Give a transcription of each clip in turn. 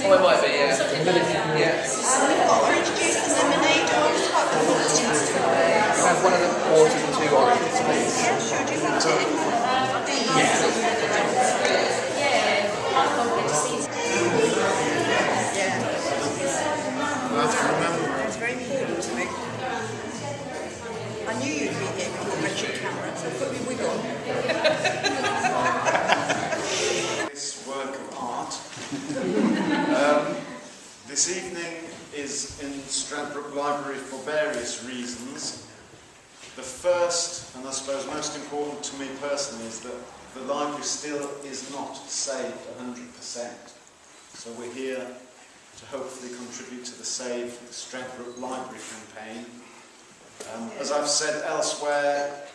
Oh, it might be, yeah. Yeah. We've got orange juice and lemonade or hot coffee. Have one of the waters and 2 oranges, please. Yeah, sure. Do you want it? It's very important to me. I knew you'd be here before I mentioned camera, so put me wig on. This work of art this evening is in Stradbroke Library for various reasons. The first, and I suppose most important to me personally, is that the library still is not saved 100%. So we're here to hopefully contribute to the Save Stradbroke Library campaign. As I've said elsewhere,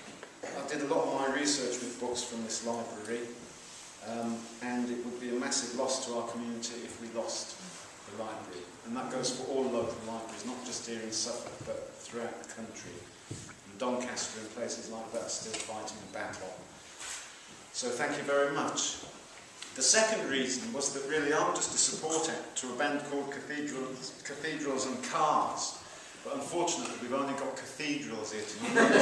I did a lot of my research with books from this library, and it would be a massive loss to our community if we lost the library. And that goes for all local libraries, not just here in Suffolk, but throughout the country. And Doncaster and places like that are still fighting a battle. So thank you very much. The second reason was that really I'm just a support act to a band called Cathedrals and Cars. But unfortunately we've only got cathedrals here tonight.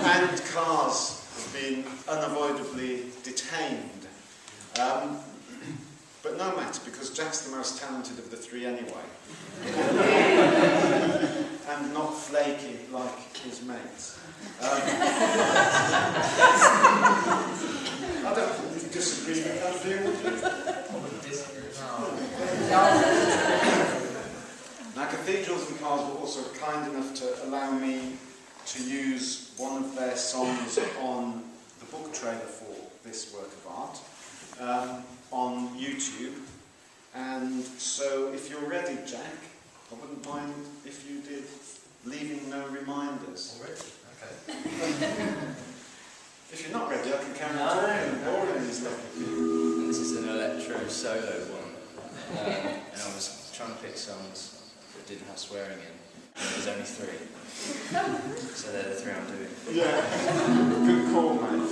And cars have been unavoidably detained. But no matter, because Jack's the most talented of the 3 anyway. And not flaky like his mates. I don't disagree with that view, would you? Now, Cathedrals and Cars were also kind enough to allow me to use one of their songs on the book trailer for this work of art on YouTube. And so, if you're ready, Jack, I wouldn't mind if you did Leaving No Reminders. Already? Okay. If you're not ready, I can carry on talking. Boring is lovely. This is an electro solo one, and I was trying to pick songs that didn't have swearing in. And there's only 3, so they're the 3 I'm doing. Yeah, good call, mate.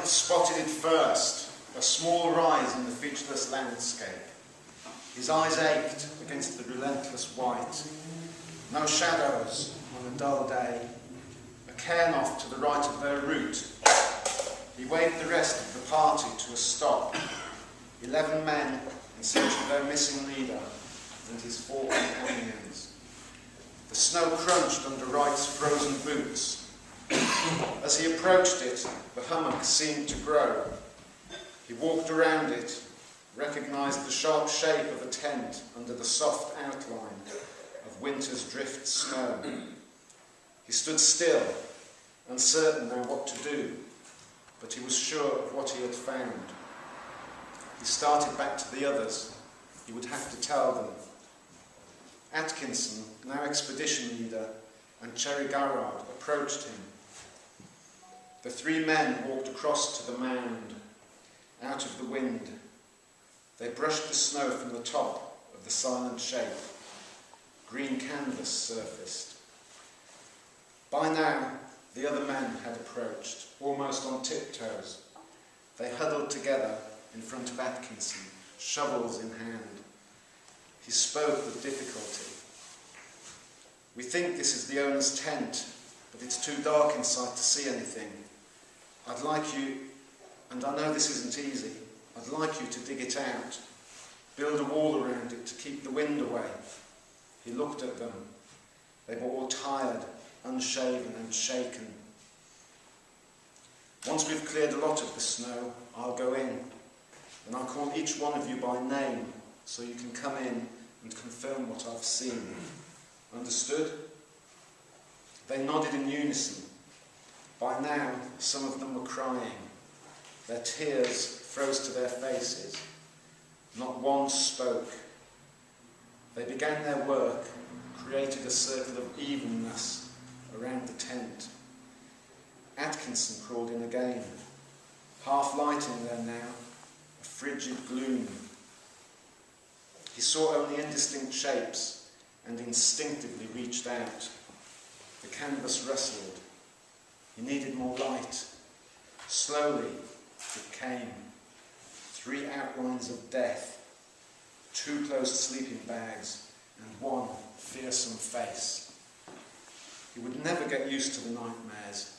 had spotted it first, a small rise in the featureless landscape. His eyes ached against the relentless white. No shadows on a dull day. A cairn-off to the right of their route. He waved the rest of the party to a stop. 11 men in search of their missing leader and his 4 companions. The snow crunched under Wright's frozen boots. As he approached it, the hummock seemed to grow. He walked around it, recognised the sharp shape of a tent under the soft outline of winter's drift snow. He stood still, uncertain now what to do, but he was sure of what he had found. He started back to the others. He would have to tell them. Atkinson, now expedition leader, and Cherry Garrard approached him. The 3 men walked across to the mound, out of the wind. They brushed the snow from the top of the silent shape. Green canvas surfaced. By now, the other men had approached, almost on tiptoes. They huddled together in front of Atkinson, shovels in hand. He spoke with difficulty. "We think this is the owner's tent, but it's too dark inside to see anything. I'd like you, and I know this isn't easy, I'd like you to dig it out, build a wall around it to keep the wind away." He looked at them. They were all tired, unshaven and shaken. "Once we've cleared a lot of the snow, I'll go in, and I'll call each one of you by name, so you can come in and confirm what I've seen. Understood?" They nodded in unison. By now, some of them were crying. Their tears froze to their faces. Not one spoke. They began their work, created a circle of evenness around the tent. Atkinson crawled in again, half light in there now, a frigid gloom. He saw only indistinct shapes and instinctively reached out. The canvas rustled. He needed more light. Slowly, it came. 3 outlines of death, 2 closed sleeping bags, and 1 fearsome face. He would never get used to the nightmares,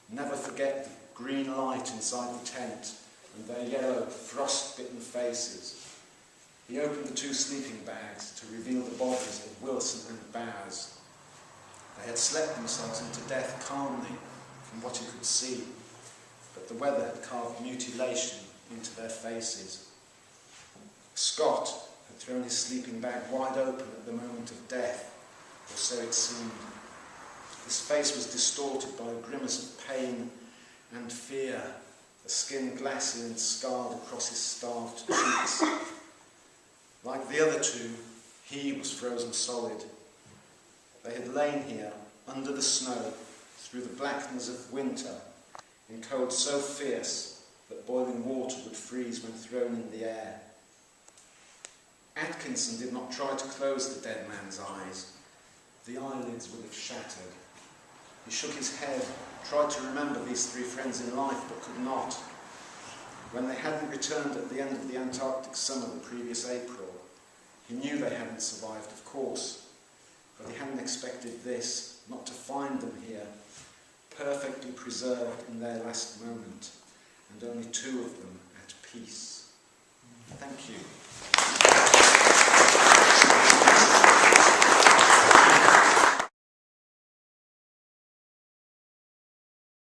never forget the green light inside the tent and their yellow, frost-bitten faces. He opened the 2 sleeping bags to reveal the bodies of Wilson and Bowers. They had slept themselves into death calmly from what he could see, but the weather had carved mutilation into their faces. Scott had thrown his sleeping bag wide open at the moment of death, or so it seemed. His face was distorted by a grimace of pain and fear, the skin glassy and scarred across his starved cheeks. Like the other 2, he was frozen solid. They had lain here, under the snow, through the blackness of winter, in cold so fierce that boiling water would freeze when thrown in the air. Atkinson did not try to close the dead man's eyes. The eyelids would have shattered. He shook his head, tried to remember these 3 friends in life, but could not. When they hadn't returned at the end of the Antarctic summer the previous April, he knew they hadn't survived, of course, but he hadn't expected this, not to find them here, perfectly preserved in their last moment, and only 2 of them at peace. Thank you.